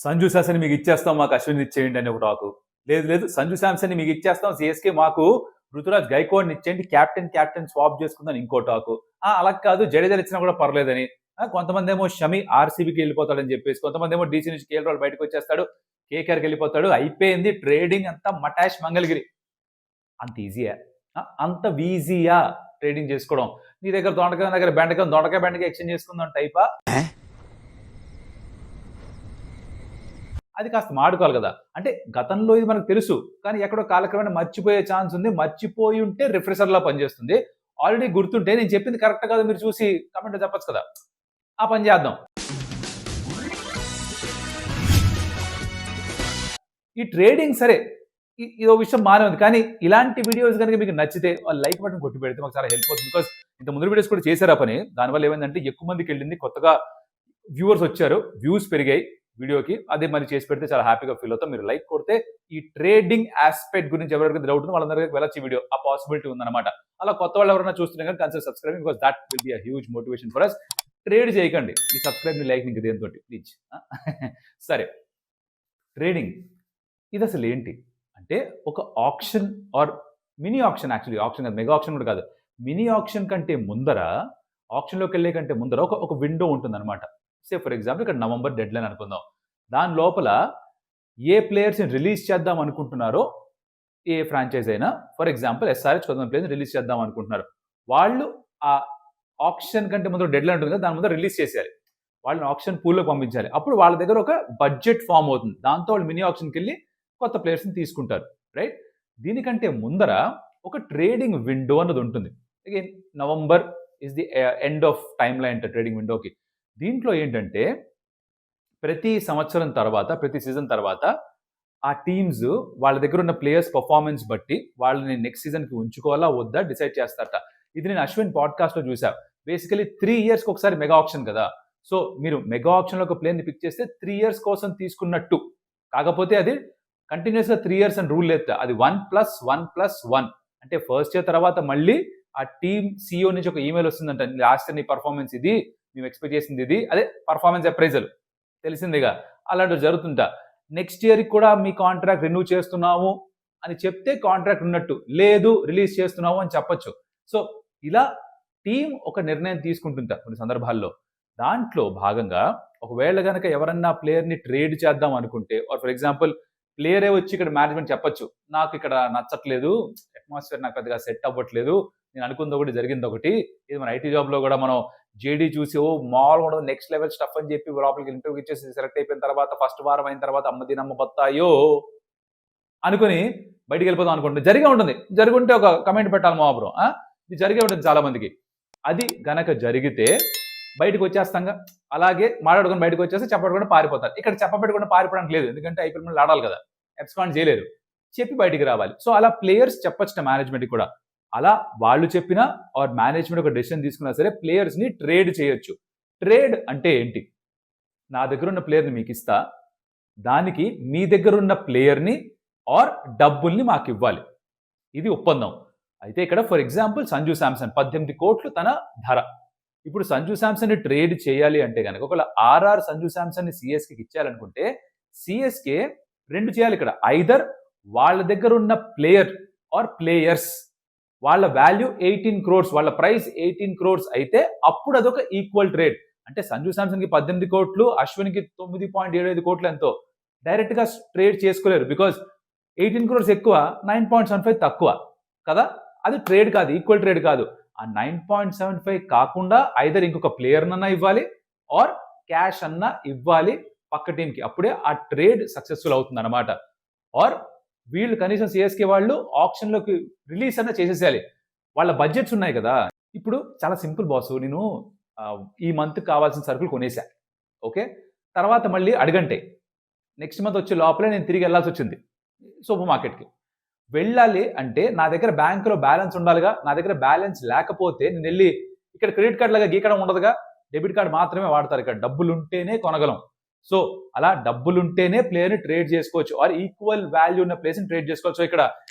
సంజు శాంసన్ మీకు ఇచ్చేస్తాం, మాకు అశ్విన్ ఇచ్చేయండి అని ఒక టాకు. లేదు లేదు సంజు శాంసన్ మీకు ఇచ్చేస్తాం, సిఎస్కే మాకు రుతురాజ్ గైక్వాడ్ని ఇచ్చేయండి, క్యాప్టెన్ స్వాప్ చేసుకుందని ఇంకో టాకు. అలా కాదు జడేజాలు ఇచ్చినా కూడా పర్లేదని. కొంతమంది ఏమో షమి ఆర్సీబీకి వెళ్ళిపోతాడని చెప్పేసి, కొంతమంది ఏమో డీసీ నుంచి కేఎల్ రాహుల్ బయటకు వచ్చేస్తాడు, కేకేఆర్కి వెళ్ళిపోతాడు, అయిపోయింది ట్రేడింగ్ అంతా మటాష్ మంగళగిరి. అంత ఈజీయా? అంత ఈజీయా ట్రేడింగ్ చేసుకోవడం? నీ దగ్గర దొండకాయ బెండకాయ ఎక్స్చేంజ్ చేసుకుందాం టైపా? అది కాస్త మాడుకోవాలి కదా. అంటే గతంలో ఇది మనకు తెలుసు, కానీ ఎక్కడో కాలక్రమేణా మర్చిపోయే ఛాన్స్ ఉంది. మర్చిపోయి ఉంటే రిఫ్రెషర్లా పనిచేస్తుంది. ఆల్రెడీ గుర్తుంటే నేను చెప్పింది కరెక్ట్ కాదు మీరు చూసి కమెంట్లో చెప్పచ్చు కదా. ఆ పని చేద్దాం. ఈ ట్రేడింగ్ సరే, ఇదో విషయం బాగానే ఉంది, కానీ ఇలాంటి వీడియోస్ కనుక మీకు నచ్చితే లైక్ బటన్ కొట్టి పెడితే మాకు చాలా హెల్ప్ అవుతుంది. బికాస్ ఇంత ముందు వీడియోస్ కూడా చేశారు ఆ పని. దానివల్ల ఏమైందంటే ఎక్కువ మందికి వెళ్ళింది, కొత్తగా వ్యూవర్స్ వచ్చారు, వ్యూస్ పెరిగాయి వీడియోకి. అదే మరి చేసి పెడితే చాలా హ్యాపీగా ఫీల్ అవుతాం. మీరు లైక్ కొడితే ఈ ట్రేడింగ్ ఆస్పెక్ట్ గురించి ఎవరికి డౌట్ ఉందో వాళ్ళందరికీ వెళ్ళొచ్చు వీడియో. ఆ పాసిబిలిటీ ఉందన్నమాట. అలా కొత్త వాళ్ళు ఎవరైనా చూస్తున్నా కానీ consider subscribing, because that will be a huge motivation for us. Trade చేయకండి, ఈ సబ్స్క్రైబ్ ని లైక్ ఇంక దేంతో ప్లీజ్. సరే, ట్రేడింగ్ ఇది అసలు ఏంటి అంటే, ఒక option or mini option, actually option కాదు, మెగా ఆప్షన్ కూడా కాదు, మినీ ఆప్షన్ కంటే ముందర, ఆప్షన్లోకి వెళ్ళే కంటే ముందర ఒక విండో ఉంటుంది అనమాట. సే ఫర్ ఎగ్జాంపుల్ ఇక్కడ నవంబర్ డెడ్ లైన్ అనుకుందాం. దాని లోపల ఏ ప్లేయర్స్ని రిలీజ్ చేద్దాం అనుకుంటున్నారో, ఏ ఫ్రాంచైజ్ అయినా, ఫర్ ఎగ్జాంపుల్ ఎస్ఆర్హెచ్ కొంతమంది ప్లేయర్ని రిలీజ్ చేద్దాం అనుకుంటున్నారు, వాళ్ళు ఆ ఆప్షన్ కంటే ముందు డెడ్ లైన్ ఉంటుంది కదా, దాని ముందు రిలీజ్ చేసేయాలి. వాళ్ళని ఆప్షన్ పూల్లోకి పంపించాలి. అప్పుడు వాళ్ళ దగ్గర ఒక బడ్జెట్ ఫామ్ అవుతుంది. దాంతో వాళ్ళు మినీ ఆప్షన్కి వెళ్ళి కొత్త ప్లేయర్స్ని తీసుకుంటారు, రైట్? దీనికంటే ముందర ఒక ట్రేడింగ్ విండో అన్నది ఉంటుంది. Again November is the end of time line trading విండోకి. దీంట్లో ఏంటంటే ప్రతి సంవత్సరం తర్వాత, ప్రతి సీజన్ తర్వాత ఆ టీమ్స్ వాళ్ళ దగ్గర ఉన్న ప్లేయర్స్ పర్ఫార్మెన్స్ బట్టి వాళ్ళని నెక్స్ట్ సీజన్కి ఉంచుకోవాలా వద్దా డిసైడ్ చేస్తారట. ఇది నేను అశ్విన్ పాడ్కాస్ట్లో చూసా. బేసికలీ 3 yearsకి ఒకసారి మెగా ఆప్షన్ కదా. సో మీరు మెగా ఆప్షన్లో ఒక ప్లేయర్ని పిక్ చేస్తే 3 years కోసం తీసుకున్నట్టు. కాకపోతే అది కంటిన్యూస్గా 3 years అని రూల్ లేదు. అది 1+1+1 అంటే ఫస్ట్ ఇయర్ తర్వాత మళ్ళీ ఆ టీమ్ సిఇఓ నుంచి ఒక ఈమెయిల్ వస్తుందంట, లాస్ట్ ఇయర్ నీ పర్ఫార్మెన్స్ ఇది, మేము ఎక్స్పెక్ట్ చేసింది ఇది, అదే పర్ఫార్మెన్స్ అప్రైజల్ తెలిసిందిగా. అలాంటివి జరుగుతుంటా. నెక్స్ట్ ఇయర్కి కూడా మీ కాంట్రాక్ట్ రెన్యూ చేస్తున్నాము అని చెప్తే కాంట్రాక్ట్ ఉన్నట్టు, లేదు రిలీజ్ చేస్తున్నాము అని చెప్పొచ్చు. సో ఇలా టీం ఒక నిర్ణయం తీసుకుంటుంటా కొన్ని సందర్భాల్లో. దాంట్లో భాగంగా ఒకవేళ కనుక ఎవరన్నా ప్లేయర్ని ట్రేడ్ చేద్దాం అనుకుంటే, ఆర్ ఫర్ ఎగ్జాంపుల్ ప్లేయరే వచ్చి ఇక్కడ మేనేజ్మెంట్ చెప్పొచ్చు, నాకు ఇక్కడ నచ్చట్లేదు, అట్మాస్ఫియర్ నాకు పెద్దగా సెట్ అవ్వట్లేదు, నేను అనుకుంది ఒకటి జరిగింది ఒకటి, ఇది మన ఐటీ జాబ్లో కూడా మనం జేడీ చూసి మామూలుగా ఉండదు, నెక్స్ట్ లెవెల్ స్టఫ్ అని చెప్పి లోపలికి ఇంటర్వ్యూ ఇచ్చేసి సెలెక్ట్ అయిపోయిన తర్వాత ఫస్ట్ వారం అయిన తర్వాత అమ్మ బత్తాయో అనుకుని బయటికి వెళ్ళిపోదాం అనుకుంటుంది. జరిగే ఉంటుంది. జరుగుంటే ఒక కమెంట్ పెట్టాలి మాబ్రం. ఇది జరిగే ఉంటుంది చాలా మందికి. అది గనక జరిగితే బయటకు వచ్చేస్తాంగా, అలాగే మాట్లాడుకుని బయటకు వచ్చేస్తే చెప్పకుండా పారిపోతారు. ఇక్కడ చెప్పబెట్టకుండా పారిపోవడానికి లేదు, ఎందుకంటే ఐపీఎల్ మీద ఆడాలి కదా, ఎబ్స్కాండ్ చేయలేరు, చెప్పి బయటికి రావాలి. సో అలా ప్లేయర్స్ చెప్పొచ్చు మేనేజ్మెంట్కి కూడా. అలా వాళ్ళు చెప్పినా ఆర్ మేనేజ్మెంట్ ఒక డెసిషన్ తీసుకున్నా సరే ప్లేయర్స్ని ట్రేడ్ చేయొచ్చు. ట్రేడ్ అంటే ఏంటి? నా దగ్గర ఉన్న ప్లేయర్ని మీకు ఇస్తా, దానికి మీ దగ్గర ఉన్న ప్లేయర్ని ఆర్ డబ్బుల్ని మాకు ఇవ్వాలి, ఇది ఒప్పందం. అయితే ఇక్కడ ఫర్ ఎగ్జాంపుల్ సంజు శాంసన్ 18 కోట్లు తన ధర. ఇప్పుడు సంజు శాంసన్ని ట్రేడ్ చేయాలి అంటే కనుక, ఒకవేళ ఆర్ఆర్ సంజు శాంసన్ని సిఎస్కేకి ఇచ్చేయాలనుకుంటే సిఎస్కే 2 చేయాలి ఇక్కడ. ఐదర్ వాళ్ళ దగ్గర ఉన్న ప్లేయర్ ఆర్ ప్లేయర్స్ వాళ్ళ వాల్యూ 18 crores, వాళ్ళ ప్రైస్ 18 crores అయితే అప్పుడు అదొక ఈక్వల్ ట్రేడ్. అంటే సంజు శాంసన్కి 18 కోట్లు, అశ్విన్కి 9.75 కోట్లు ఎంతో డైరెక్ట్గా ట్రేడ్ చేసుకోలేరు. బికాజ్ 18 crores ఎక్కువ, 9.75 తక్కువ కదా. అది ట్రేడ్ కాదు, ఈక్వల్ ట్రేడ్ కాదు. ఆ 9.75 కాకుండా ఐదర్ ఇంకొక ప్లేయర్ అన్నా ఇవ్వాలి ఆర్ క్యాష్ అన్నా ఇవ్వాలి పక్క టీంకి, అప్పుడే ఆ ట్రేడ్ సక్సెస్ఫుల్ అవుతుంది అనమాట. ఆర్ వీళ్ళు కనీసం సిఎస్కే వాళ్ళు ఆప్షన్లోకి రిలీజ్ అన్నా చేసేసేయాలి. వాళ్ళ బడ్జెట్స్ ఉన్నాయి కదా. ఇప్పుడు చాలా సింపుల్ బాసు, నేను ఈ మంత్ కావాల్సిన సరుకులు కొనేసా, ఓకే, తర్వాత మళ్ళీ అడగంటే నెక్స్ట్ మంత్ వచ్చే లోపలే నేను తిరిగి వెళ్ళాల్సి వచ్చింది సూపర్ మార్కెట్కి. వెళ్ళాలి అంటే నా దగ్గర బ్యాంకులో బ్యాలెన్స్ ఉండాలిగా. నా దగ్గర బ్యాలెన్స్ లేకపోతే నేను వెళ్ళి ఇక్కడ క్రెడిట్ కార్డ్ లాగా గీకడం ఉండదుగా, డెబిట్ కార్డ్ మాత్రమే వాడతారు. ఇక్కడ డబ్బులు ఉంటేనే కొనగలం. సో అలా డబ్బులుంటేనే ప్లేయర్ని ట్రేడ్ చేసుకోవచ్చు, ఆర్ ఈక్వల్ వాల్యూ ఉన్న ప్లేయర్ని ట్రేడ్ చేసుకోవచ్చు. సో ఇక్కడ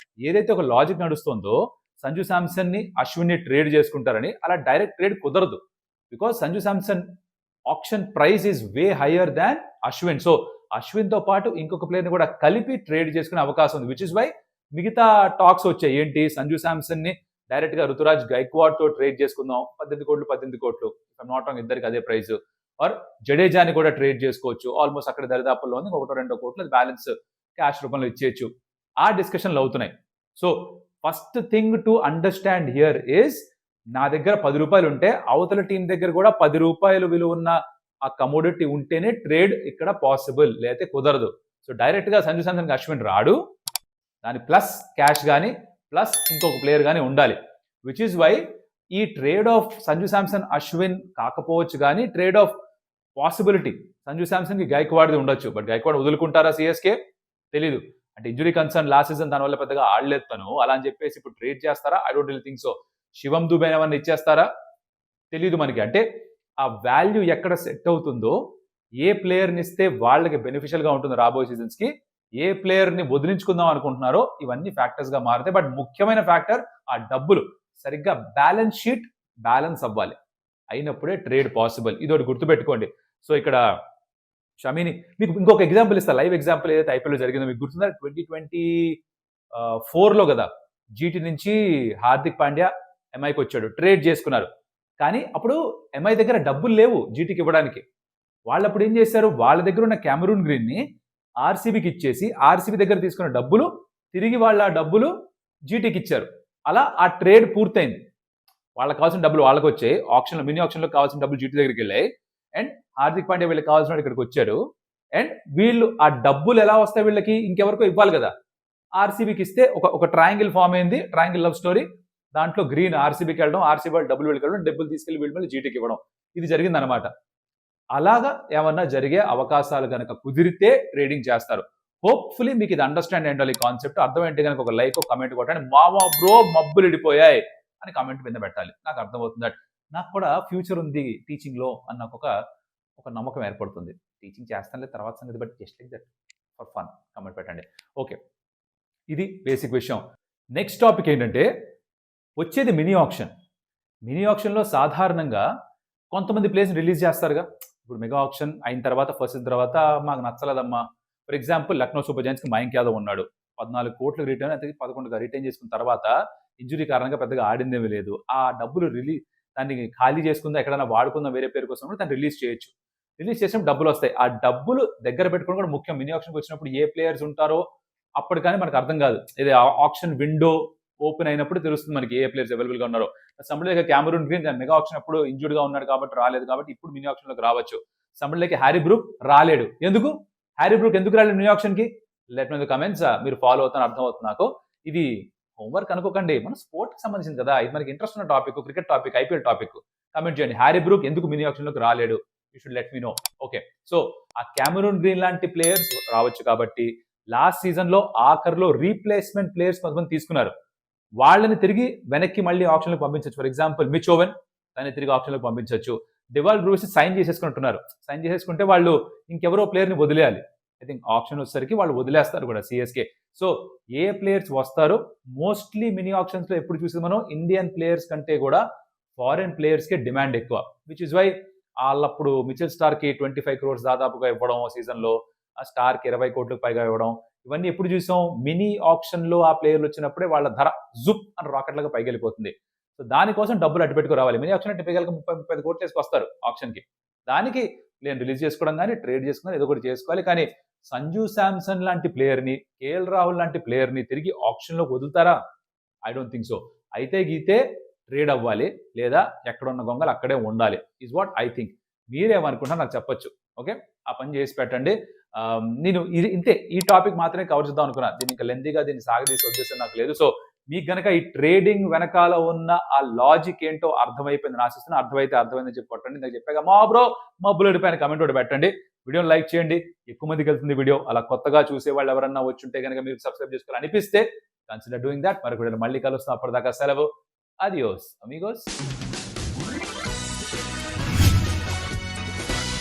ఏదైతే ఒక లాజిక్ నడుస్తుందో సంజు శాంసన్ని అశ్విన్ని ట్రేడ్ చేసుకుంటారని, అలా డైరెక్ట్ ట్రేడ్ కుదరదు. Because Sanju Samson auction price is way higher than Ashwin. So అశ్విన్తో పాటు ఇంకొక ప్లేయర్ని కూడా కలిపి ట్రేడ్ చేసుకునే అవకాశం ఉంది, విచ్ ఇస్ వై మిగతా టాక్స్ వచ్చాయి. ఏంటి, సంజు శాంసన్ని డైరెక్ట్గా రుతురాజ్ గైక్వాడ్తో ట్రేడ్ చేసుకుందాం, 18 కోట్లు నాట్ రాంగ్, ఇద్దరికి అదే ప్రైస్. ఆర్ జడేజాని కూడా ట్రేడ్ చేసుకోవచ్చు, ఆల్మోస్ట్ అక్కడ దరిదాపుల్లో ఉంది, 1-2 కోట్లు బ్యాలెన్స్ క్యాష్ రూపంలో ఇచ్చేయచ్చు. ఆ డిస్కషన్లు అవుతున్నాయి. So first thing to understand here is, నా దగ్గర 10 రూపాయలు ఉంటే అవతల టీం దగ్గర కూడా 10 రూపాయలు విలువ ఉన్న ఆ కమోడిటీ ఉంటేనే ట్రేడ్ ఇక్కడ పాసిబుల్, లేకపోతే కుదరదు. సో డైరెక్ట్గా సంజు శాంసన్కి అశ్విన్ రాడు, దాని ప్లస్ క్యాష్ కానీ ప్లస్ ఇంకొక ప్లేయర్ కానీ ఉండాలి, విచ్ ఈస్ వై ఈ ట్రేడ్ ఆఫ్ సంజు శాంసన్ అశ్విన్ కాకపోవచ్చు, కానీ ట్రేడ్ ఆఫ్ పాసిబిలిటీ సంజు శాంసన్కి గైక్వాడ్ది ఉండొచ్చు. బట్ గైక్వాడ్ వదులుకుంటారా సిఎస్కే తెలీదు. అంటే ఇంజురీ కన్సర్న్ లాస్ట్ సీజన్ దానివల్ల పెద్దగా ఆడలేదు తను, అలా అని చెప్పేసి ఇప్పుడు ట్రేడ్ చేస్తారా? I don't really think so. Shivam Dube ఏమన్నా ఇచ్చేస్తారా? తెలీదు మనకి. అంటే ఆ వాల్యూ ఎక్కడ సెట్ అవుతుందో, ఏ ప్లేయర్ని ఇస్తే వాళ్ళకి బెనిఫిషియల్గా ఉంటుందో రాబోయే సీజన్స్కి, ఏ ప్లేయర్ని వదిలించుకుందాం అనుకుంటున్నారో, ఇవన్నీ ఫ్యాక్టర్స్గా మారుతాయి. బట్ ముఖ్యమైన ఫ్యాక్టర్ ఆ డబ్బులు సరిగ్గా బ్యాలెన్స్ షీట్ బ్యాలెన్స్ అవ్వాలి, అయినప్పుడే ట్రేడ్ పాసిబుల్. ఇదొకటి గుర్తుపెట్టుకోండి. సో ఇక్కడ షమీని మీకు ఇంకొక ఎగ్జాంపుల్ ఇస్తా, లైవ్ ఎగ్జాంపుల్ ఏదైతే ఐపీఎల్లో జరిగిందో మీకు గుర్తుందా? 2024లో కదా, జీటీ నుంచి హార్దిక్ పాండ్యా ఎంఐకి వచ్చాడు, ట్రేడ్ చేసుకున్నారు. కానీ అప్పుడు ఎంఐ దగ్గర డబ్బులు లేవు జీటీకి ఇవ్వడానికి. వాళ్ళు అప్పుడు ఏం చేశారు, వాళ్ళ దగ్గర ఉన్న క్యామరూన్ గ్రీన్ని ఆర్సీబీకి ఇచ్చేసి, ఆర్సీబీ దగ్గర తీసుకున్న డబ్బులు తిరిగి వాళ్ళ డబ్బులు జీటీకి ఇచ్చారు. అలా ఆ ట్రేడ్ పూర్తయింది. వాళ్ళకి కావాల్సిన డబ్బులు వాళ్ళకి వచ్చాయి, ఆప్షన్లో మినీ ఆప్షన్లో కావాల్సిన డబ్బులు జీటీ దగ్గరికి వెళ్ళాయి, అండ్ హార్దిక్ పాండ్యా వీళ్ళకి కావాల్సిన ఇక్కడికి వచ్చారు. అండ్ వీళ్ళు ఆ డబ్బులు ఎలా వస్తాయి, వీళ్ళకి ఇంకెవరికో ఇవ్వాలి కదా, ఆర్సీబీకి ఇస్తే ఒక ట్రయాంగిల్ ఫామ్ అయింది, ట్రయాంగిల్ లవ్ స్టోరీ. దాంట్లో గ్రీన్ ఆర్సీబీకి వెళ్ళడం, ఆర్సీబీ వాళ్ళు డబ్బులు వెళ్ళడం, డబ్బులు తీసుకెళ్లి వీళ్ళు మళ్ళీ జీటీకి ఇవ్వడం, ఇది జరిగిందనమాట. అలాగా ఏమన్నా జరిగే అవకాశాలు కనుక కుదిరితే ట్రేడింగ్ చేస్తారు. హోప్ఫుల్లీ మీకు ఇది అండర్స్టాండ్ అయ్యాలి కాన్సెప్ట్. అర్థమైంటే కనుక ఒక లైక్, కమెంట్ కొట్టండి. మావా బ్రో మబ్బులు ఇడిపోయాయి అని కామెంట్ కింద పెట్టాలి, నాకు అర్థమవుతుంది. నాకు కూడా ఫ్యూచర్ ఉంది టీచింగ్లో అన్న ఒక నమ్మకం ఏర్పడుతుంది. టీచింగ్ చేస్తానులే తర్వాత సంగతి, but just like that for fun comment పెట్టండి. ఓకే, ఇది బేసిక్ విషయం. నెక్స్ట్ టాపిక్ ఏంటంటే, వచ్చేది మినీ ఆప్షన్. మినీ ఆప్షన్లో సాధారణంగా కొంతమంది ప్లేస్ని రిలీజ్ చేస్తారుగా. ఇప్పుడు మెగా ఆప్షన్ అయిన తర్వాత, ఫస్ట్ తర్వాత మాకు నచ్చలేదమ్మా, ఫర్ ఎగ్జాంపుల్ లక్నో సూపర్ జైంట్స్కి మయాంక్ యాదవ్ ఉన్నాడు, 14 కోట్లు రిటర్న్, అయితే 11గా రిటర్న్ చేసుకున్న తర్వాత ఇంజురీ కారణంగా పెద్దగా ఆడిందేమీ లేదు. ఆ డబ్బులు దాన్ని ఖాళీ చేసుకుందా, ఎక్కడైనా వాడుకుందాం వేరే పేరు కోసం, దాన్ని రిలీజ్ చేయొచ్చు. రిలీజ్ చేసినప్పుడు డబ్బులు వస్తాయి. ఆ డబ్బులు దగ్గర పెట్టుకోవడం కూడా ముఖ్యం. మినీ ఆప్షన్కి వచ్చినప్పుడు ఏ ప్లేయర్స్ ఉంటారో అప్పుడు కానీ మనకు అర్థం కాదు. ఇది ఆప్షన్ విండో ఓపెన్ అయినప్పుడు తెలుస్తుంది మనకి ఏ ప్లేయర్స్ అవైలబుల్గా ఉన్నారో. సంబడికి క్యామరూన్ గ్రీన్ మెగా ఆప్షన్ అప్పుడు ఇంజూర్డ్గా ఉన్నాడు కాబట్టి రాలేదు, కాబట్టి ఇప్పుడు మినీ ఆప్షన్లోకి రావచ్చు. సంబడికి హ్యారీ బ్రూక్ రాలేడు. ఎందుకు హ్యారీ బ్రూక్ ఎందుకు రాలేదు మినీ ఆప్షన్కి? Let me the comments. మీరు ఫాలో అవుతాను అర్థం అవుతుంది నాకు. ఇది హోంవర్క్ అనుకోకండి, మన స్పోర్ట్కి సంబంధించింది కదా, ఇది మనకి ఇంట్రెస్ట్ ఉన్న topic, cricket topic, IPL topic. Comment చేయండి, హ్యారీ బ్రూక్ ఎందుకు మినీ ఆప్షన్లోకి రాలేడు, you should let me know. Okay, so ఆ క్యామరూన్ గ్రీన్ లాంటి ప్లేయర్స్ రావచ్చు కాబట్టి లాస్ట్ సీజన్లో ఆఖరిలో రీప్లేస్మెంట్ ప్లేయర్స్ కొంతమంది తీసుకున్నారు, వాళ్ళని తిరిగి వెనక్కి మళ్ళీ ఆప్షన్లకు పంపించవచ్చు. ఫర్ ఎగ్జాంపుల్ మిచ్ ఓవెన్, దాన్ని తిరిగి ఆప్షన్లకు పంపించవచ్చు. డివాల్ బ్రూస్ సైన్ చేసేసుకుంటున్నారు, సైన్ చేసేసుకుంటే వాళ్ళు ఇంకెవరో ప్లేయర్ని వదిలేయాలి. ఐ థింక్ ఆప్షన్ వచ్చేసరికి వాళ్ళు వదిలేస్తారు కూడా సిఎస్కే. సో ఏ ప్లేయర్స్ వస్తారో, మోస్ట్లీ మినీ ఆప్షన్స్లో ఎప్పుడు చూసేది మనం ఇండియన్ ప్లేయర్స్ కంటే కూడా ఫారిన్ ప్లేయర్స్కే డిమాండ్ ఎక్కువ, విచ్ ఇస్ వై వాళ్ళప్పుడు మిచెల్ స్టార్కి 25 crores దాదాపుగా ఇవ్వడం సీజన్లో, ఆ స్టార్కి 20 కోట్లకు పైగా ఇవ్వడం, ఇవన్నీ ఎప్పుడు చూసాం? మినీ ఆప్షన్లో ఆ ప్లేయర్లు వచ్చినప్పుడే వాళ్ళ ధర జుప్ అని రాకెట్లుగా పైకి వెళ్ళిపోతుంది. సో దానికోసం డబ్బులు అడ్డు పెట్టుకు రావాలి. మినీ ఆప్షన్ అంటే పిగలకి 30-35 కోట్లు వేసుకొస్తారు ఆప్షన్కి. దానికి నేను రిలీజ్ చేసుకోవడం కానీ, ట్రేడ్ చేసుకుని ఏదో ఒకటి చేసుకోవాలి. కానీ సంజు శాంసన్ లాంటి ప్లేయర్ని, కేఎల్ రాహుల్ లాంటి ప్లేయర్ని తిరిగి ఆప్షన్లోకి వదులుతారా? I don't think so. అయితే గీతే ట్రేడ్ అవ్వాలి, లేదా ఎక్కడున్న గొంగలు అక్కడే ఉండాలి, ఈజ్ వాట్ ఐ థింక్. మీరేమనుకుంటున్నా నాకు చెప్పొచ్చు. ఓకే, ఆ పని చేసి పెట్టండి. నేను ఇంతే, ఈ టాపిక్ మాత్రమే కవర్ చేద్దాం అనుకున్నా. దీన్ని ఇంకా లెంతీగా దీన్ని సాగదీసే ఉద్దేశం నాకు లేదు. సో మీకు గనక ఈ ట్రేడింగ్ వెనకాల ఉన్న ఆ లాజిక్ ఏంటో అర్థమైపోయింది ఆశిస్తున్నా. అర్థమైందని చెప్పి కొట్టండి. నాకు చెప్పాక మా బ్రో మబ్బులు అడిపోయిన కమెంట్ ఒకటి పెట్టండి. వీడియోని లైక్ చేయండి, ఎక్కువ మందికి వెళ్తుంది వీడియో. అలా కొత్తగా చూసే వాళ్ళు ఎవరన్నా వచ్చుంటే కనుక మీరు సబ్స్క్రైబ్ చేసుకోవాలి అనిపిస్తే కన్సిడర్ డూయింగ్ దాట్. మరొక వీడియోలో మళ్ళీ కలుస్తాం. అప్పటిదాకా సెలవు. Adios Amigos.